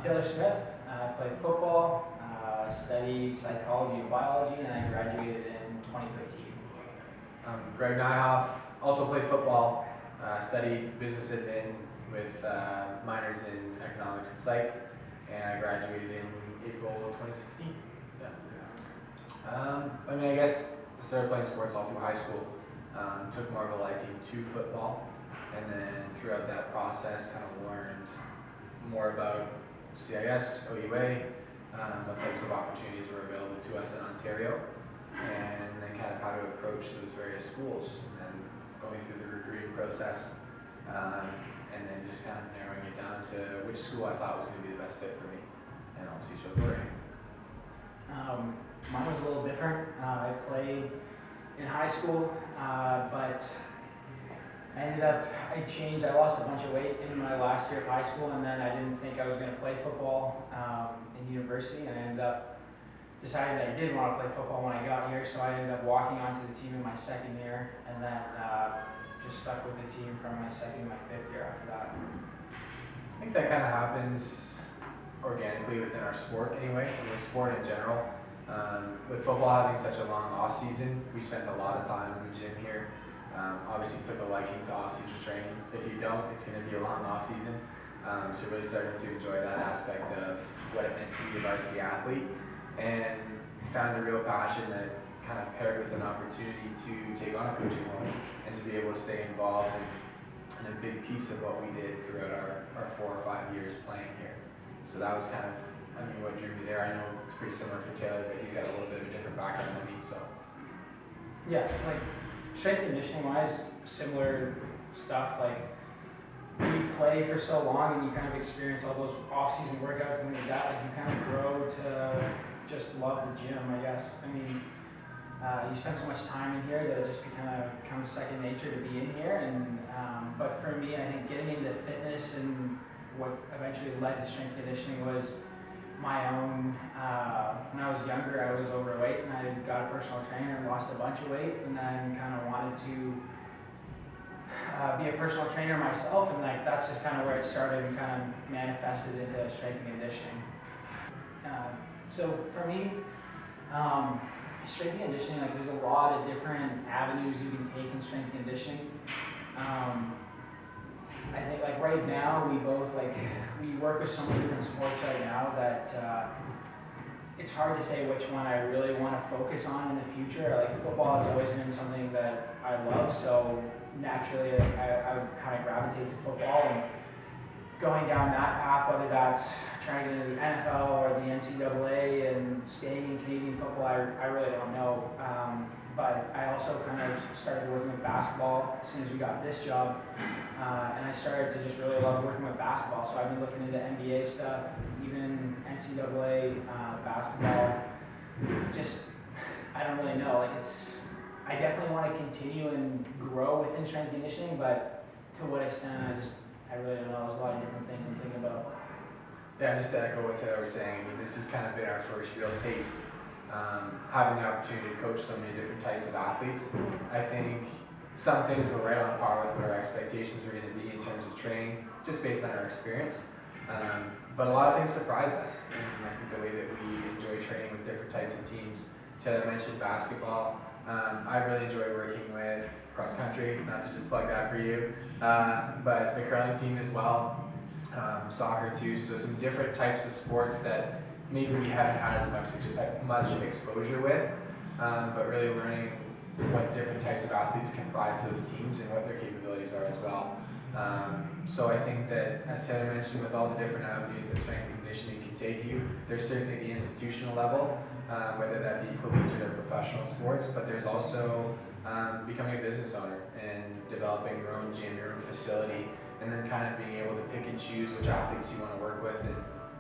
Taylor Smith. I played football, studied psychology and biology, and I graduated in 2015. Greg Nyhof, also played football, studied business admin with minors in economics and psych, and I graduated in April 2016. Yeah. I guess I started playing sports all through high school. Took more of a liking to football, and then throughout that process kind of learned more about CIS, OUA, what types of opportunities were available to us in Ontario, and then kind of how to approach those various schools, and going through the recruiting process, and then just kind of narrowing it down to which school I thought was going to be the best fit for me, and obviously chose Laurier. Mine was a little different. I played in high school, but I changed. I lost a bunch of weight in my last year of high school, and then I didn't think I was going to play football in university, and I ended up deciding that I did want to play football when I got here, so I ended up walking onto the team in my second year, and then just stuck with the team from my second to my fifth year after that. I think that kind of happens organically within our sport anyway, with sport in general. With football having such a long off season, we spent a lot of time in the gym here. Obviously took a liking to off-season training. If you don't, it's going to be a long off-season. So really started to enjoy that aspect of what it meant to be a varsity athlete, and found a real passion that kind of paired with an opportunity to take on a coaching role and to be able to stay involved in a big piece of what we did throughout our 4 or 5 years playing here. So that was kind of, what drew me there. I know it's pretty similar for Taylor, but he's got a little bit of a different background than me, so. Yeah, like strength conditioning wise, similar stuff. Like you play for so long and you kind of experience all those off-season workouts and things like that. Like you kind of grow to just love the gym, I guess. You spend so much time in here that it just becomes second nature to be in here. And but for me, I think getting into fitness and what eventually led to strength conditioning was my own. When I was younger, I was overweight, and I got a personal trainer and lost a bunch of weight, and then kind of wanted to be a personal trainer myself, and like that's just kind of where it started and kind of manifested into strength and conditioning. So for me, strength and conditioning, like there's a lot of different avenues you can take in strength and conditioning. I think like right now we work with so many different sports right now that it's hard to say which one I really want to focus on in the future. Like football has always been something that I love, so naturally I would kind of gravitate to football, and going down that path, whether that's trying to get into the NFL or the NCAA and staying in Canadian football, I really don't know. But I also kind of started working with basketball as soon as we got this job, and I started to just really love working with basketball. So I've been looking into NBA stuff, even NCAA basketball. Just I don't really know. I definitely want to continue and grow within strength and conditioning, but to what extent I really don't know. There's a lot of different things I'm thinking about. Yeah, just to echo what Taylor was saying, this has kind of been our first real taste. Having the opportunity to coach so many different types of athletes. I think some things were right on par with what our expectations were going to be in terms of training, just based on our experience. But a lot of things surprised us, and I think the way that we enjoy training with different types of teams. Taylor mentioned basketball. I really enjoy working with cross country, not to just plug that for you, but the curling team as well, soccer too. So some different types of sports that maybe we haven't had as much exposure with, but really learning what different types of athletes comprise those teams and what their capabilities are as well. So I think that, as Taylor mentioned, with all the different avenues that strength and conditioning can take you, there's certainly the institutional level, whether that be collegiate or professional sports, but there's also becoming a business owner and developing your own gym, your own facility, and then kind of being able to pick and choose which athletes you want to work with and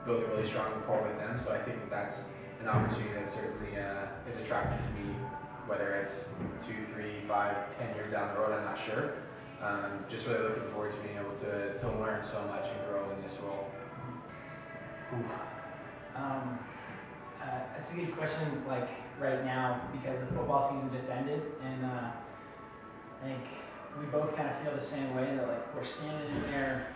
build a really strong rapport with them. So I think that that's an opportunity that certainly is attractive to me, whether it's 2, 3, 5, 10 years down the road, I'm not sure. Just really looking forward to being able to learn so much and grow in this role. That's a good question, like right now, because the football season just ended, and I think we both kind of feel the same way, that like we're standing in there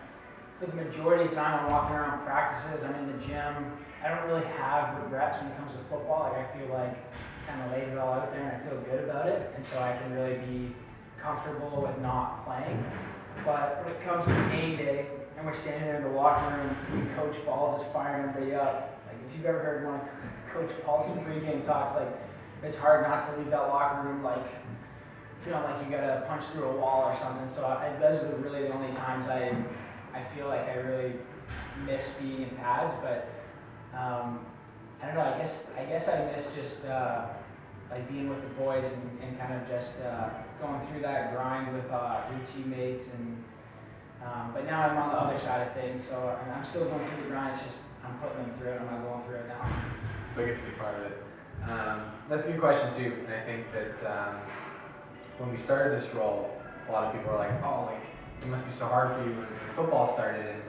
for the majority of the time I'm walking around practices, I'm in the gym. I don't really have regrets when it comes to football. Like I feel like kind of laid it all out there and I feel good about it, and so I can really be comfortable with not playing. But when it comes to game day and we're standing there in the locker room and Coach Paul's just firing everybody up, like if you've ever heard one of Coach Paul's pregame talks, like it's hard not to leave that locker room like feeling like you gotta punch through a wall or something. So those are really the only times I feel like I really miss being in pads. But I don't know. I guess I miss just like being with the boys and kind of just going through that grind with new teammates. And but now I'm on the other side of things, so I'm still going through the grind. It's just I'm putting them through it. I'm not going through it now. Still get to be part of it. That's a good question too, and I think that when we started this role, a lot of people were like, "Oh, like it must be so hard for you when football started." And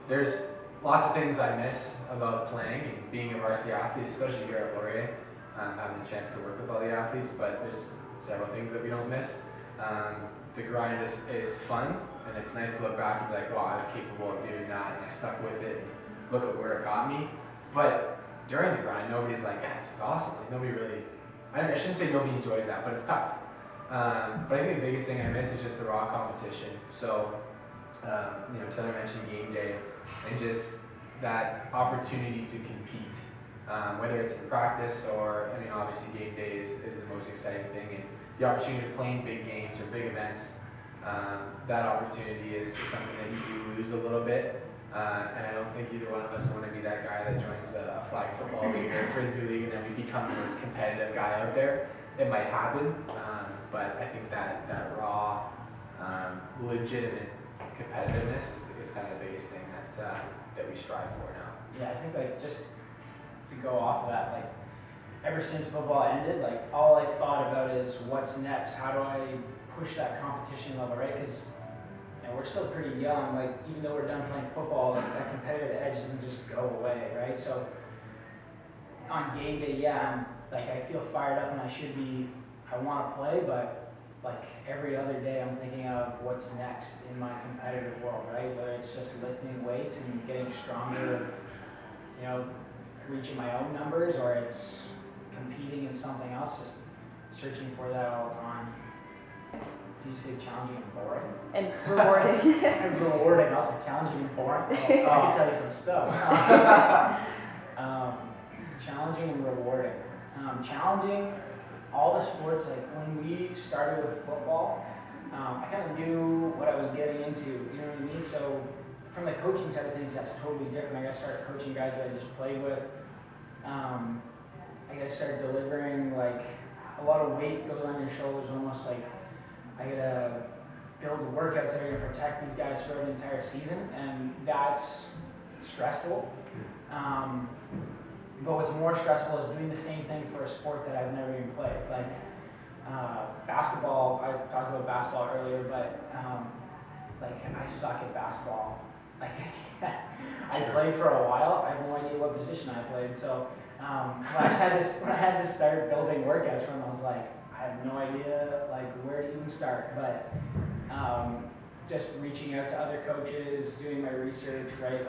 there's lots of things I miss about playing and being a varsity athlete, especially here at Laurier, having the chance to work with all the athletes. But there's several things that we don't miss. The grind is fun, and it's nice to look back and be like, "Wow, I was capable of doing that, and I stuck with it. And look at where it got me." But during the grind, nobody's like, "Yeah, this is awesome." Like nobody really. I shouldn't say nobody enjoys that, but it's tough. But I think the biggest thing I miss is just the raw competition. So, Taylor mentioned game day, and just that opportunity to compete, whether it's in practice or, obviously game day is the most exciting thing, and the opportunity to play in big games or big events, that opportunity is something that you do lose a little bit. And I don't think either one of us want to be that guy that joins a flag football league or a frisbee league and then we become the most competitive guy out there. It might happen, but I think that raw, legitimate competitiveness is kind of the biggest thing that we strive for now. Yeah, I think like just to go off of that, like ever since football ended, like all I've thought about is what's next. How do I push that competition level, right? Because we're still pretty young. Like even though we're done playing football, like, that competitive edge doesn't just go away, right? So on game day, yeah, I feel fired up and I want to play, but like every other day I'm thinking of what's next in my competitive world, right? Whether it's just lifting weights and getting stronger, reaching my own numbers, or it's competing in something else, just searching for that all the time. Did you say challenging and boring? And rewarding. And rewarding, also challenging and boring. Oh, I can tell you some stuff. Challenging and rewarding. Challenging, all the sports, like when we started with football, I kind of knew what I was getting into, you know what I mean? So from the coaching side of things, that's totally different. I got to start coaching guys that I just played with. I got to start delivering, like a lot of weight goes on your shoulders, almost like I gotta build the workouts that are gonna protect these guys throughout the entire season, and that's stressful. But what's more stressful is doing the same thing for a sport that I've never even played. Like basketball, I talked about basketball earlier, but I suck at basketball. I played for a while. I have no idea what position I played. So when I had to start building workouts from, I was like, I have no idea where to even start. But just reaching out to other coaches, doing my research, right?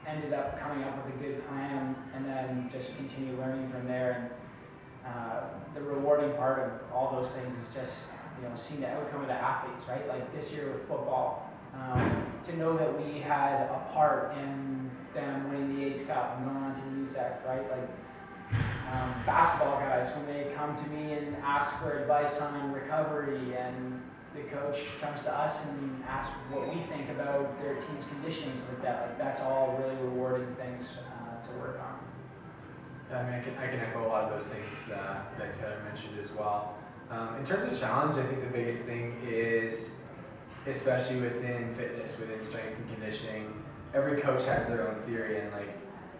Ended up coming up with a good plan, and then just continue learning from there. And the rewarding part of all those things is just seeing the outcome of the athletes, right? Like this year with football, to know that we had a part in them winning the AIDS Cup and going on to the UTEC, right? Basketball guys, when they come to me and ask for advice on recovery, and the coach comes to us and asks what we think about their team's conditioning, like that. That's all really rewarding things to work on. Yeah, I can echo a lot of those things that Taylor mentioned as well. In terms of challenge, I think the biggest thing is, especially within fitness, within strength and conditioning, every coach has their own theory, and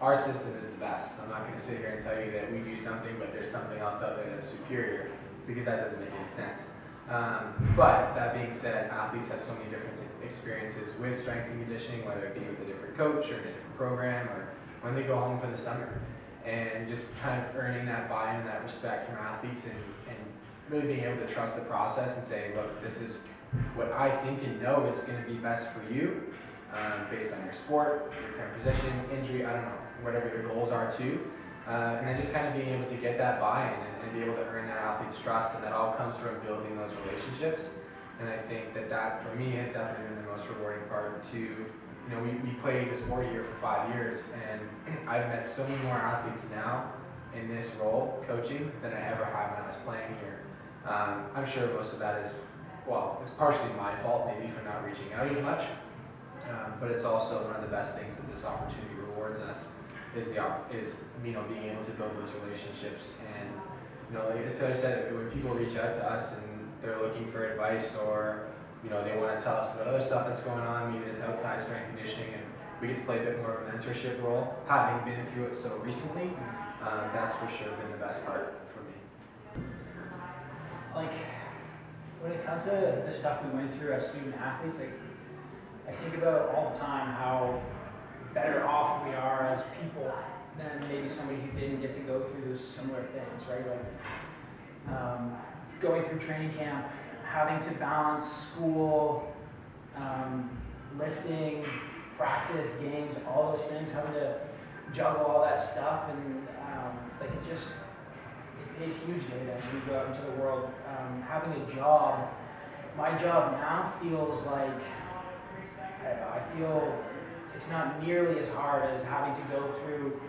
our system is the best. I'm not going to sit here and tell you that we do something, but there's something else out there that's superior, because that doesn't make any sense. But that being said, athletes have so many different experiences with strength and conditioning, whether it be with a different coach or in a different program, or when they go home for the summer. And just kind of earning that buy-in and that respect from athletes, and really being able to trust the process and say, look, this is what I think and know is going to be best for you. based on your sport, your current position, injury, I don't know, whatever your goals are too. And then just kind of being able to get that buy-in and be able to earn that athlete's trust, and that all comes from building those relationships. And I think that for me has definitely been the most rewarding part too. You know, we played the sport here for 5 years, and I've met so many more athletes now in this role, coaching, than I ever have when I was playing here. I'm sure most of that is, well, it's partially my fault maybe for not reaching out as much, but it's also one of the best things that this opportunity rewards us is you know, being able to build those relationships. And you know, like I said, when people reach out to us and they're looking for advice, or you know, they want to tell us about other stuff that's going on, maybe it's outside strength conditioning, and we get to play a bit more of a mentorship role, having been through it so recently. That's for sure been the best part for me. Like, when it comes to the stuff we went through as student athletes, like, I think about all the time how better off we are as people than maybe somebody who didn't get to go through those similar things, right? Like, going through training camp, having to balance school, lifting, practice, games, all those things, having to juggle all that stuff, and like it pays huge dividends when you go out into the world. Having a job, my job now feels like, I don't know, I feel it's not nearly as hard as having to go through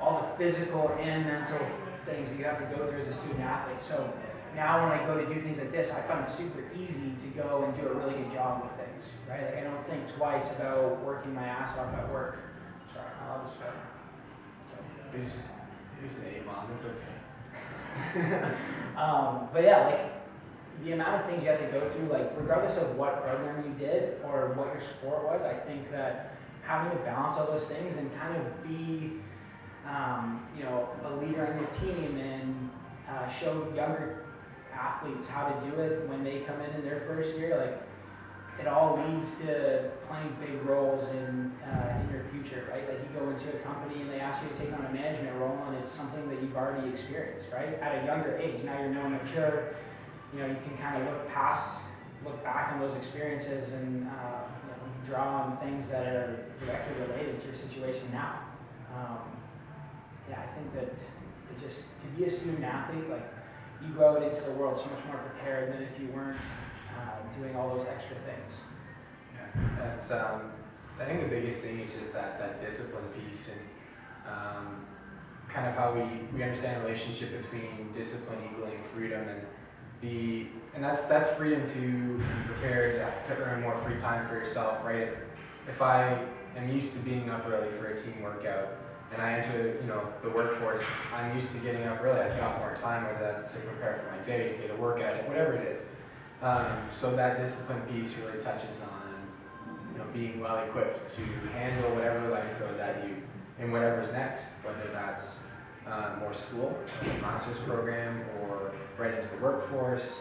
all the physical and mental things that you have to go through as a student athlete. So now when I go to do things like this, I find it super easy to go and do a really good job with things, right? Like, I don't think twice about working my ass off at work. Sorry, I'll just start. Here's the A-bomb, it's okay. But yeah, like, the amount of things you have to go through, like, regardless of what program you did or what your sport was, I think that having to balance all those things and kind of be, you know, a leader on your team and show younger athletes how to do it when they come in their first year, like, it all leads to playing big roles in your future, right? Like, you go into a company and they ask you to take on a management role, and it's something that you've already experienced, right? At a younger age, now you're more mature. You know, you can kind of look back on those experiences and you know, draw on things that are directly related to your situation now. Yeah, I think that to be a student athlete, like, you go out into the world so much more prepared than if you weren't doing all those extra things. Yeah, that's I think the biggest thing is just that discipline piece, and kind of how we understand the relationship between discipline equaling freedom, and that's freedom to be prepared to earn more free time for yourself, right? If I am used to being up early for a team workout, and I enter, you know, the workforce, I'm used to getting up early. I've got more time, whether that's to prepare for my day, to get a workout in, whatever it is. So that discipline piece really touches on, you know, being well equipped to handle whatever life throws at you and whatever's next, whether that's more school, like a master's program, or right into the workforce,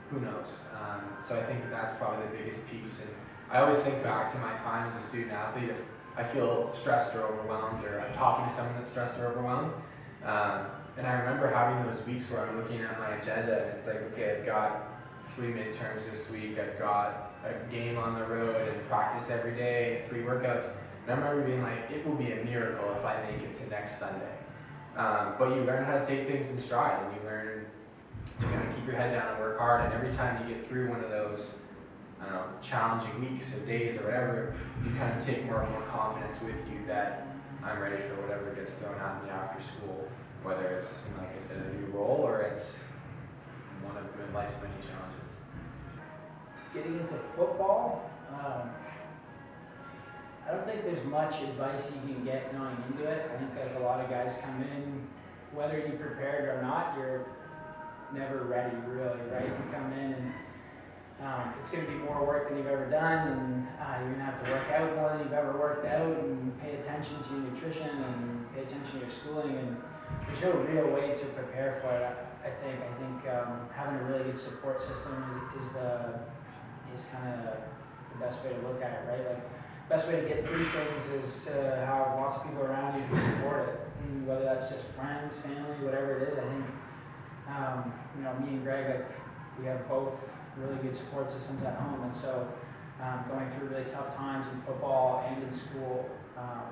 who knows. So I think that's probably the biggest piece. And I always think back to my time as a student athlete. If I feel stressed or overwhelmed, or I'm talking to someone that's stressed or overwhelmed, and I remember having those weeks where I'm looking at my agenda and it's like, okay, I've got 3 midterms this week, I've got a game on the road and practice every day, 3 workouts. And I remember being like, it will be a miracle if I make it to next Sunday. But you learn how to take things in stride, and you learn to kind of keep your head down and work hard. And every time you get through one of those, I don't know, challenging weeks or days or whatever, you kind of take more and more confidence with you that I'm ready for whatever gets thrown at me after school, whether it's, you know, like I said, a new role, or it's one of life's many challenges. Getting into football, I don't think there's much advice you can get going into it. I think like a lot of guys come in, whether you're prepared or not, you're never ready, really, right? You come in and it's going to be more work than you've ever done, and you're going to have to work out more than you've ever worked out, and pay attention to your nutrition and pay attention to your schooling, and there's no real way to prepare for it. I think having a really good support system is kind of the best way to look at it, right? Like, the best way to get through things is to have lots of people around you who support it, and whether that's just friends, family, whatever it is. I think you know, me and Greg, like, we have both really good support systems at home, and so going through really tough times in football and in school,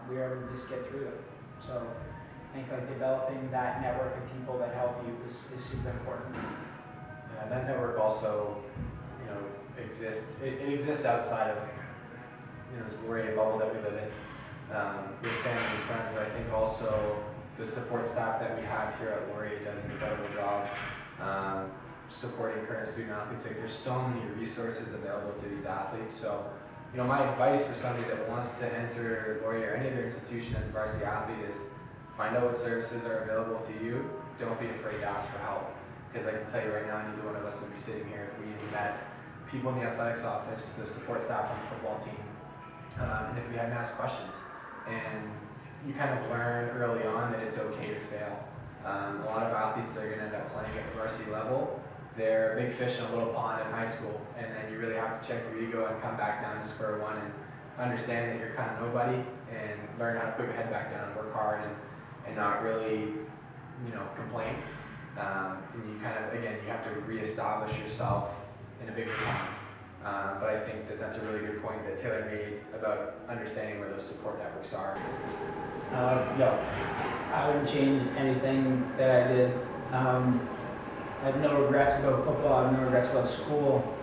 we were able to just get through them. So I think like developing that network of people that help you is super important. Yeah, that network also, exists. It exists outside of this Laurier bubble that we live in, with family and friends. But I think also the support staff that we have here at Laurier does an incredible job supporting current student athletes. Like there's so many resources available to these athletes. So, my advice for somebody that wants to enter Laurier or any other institution as a varsity athlete is find out what services are available to you. Don't be afraid to ask for help. Because I can tell you right now, neither one of us would be sitting here if we met people in the athletics office, the support staff on the football team, and if we hadn't asked questions. And you kind of learn early on that it's okay to fail. A lot of athletes that are going to end up playing at the varsity level, they're a big fish in a little pond in high school, and then you really have to check your ego and come back down to square one and understand that you're kind of nobody, and learn how to put your head back down and work hard and not really, complain. And you kind of, again, you have to reestablish yourself in a bigger pond. But I think that that's a really good point that Taylor made about understanding where those support networks are. No, I wouldn't change anything that I did. I have no regrets about football. I have no regrets about school.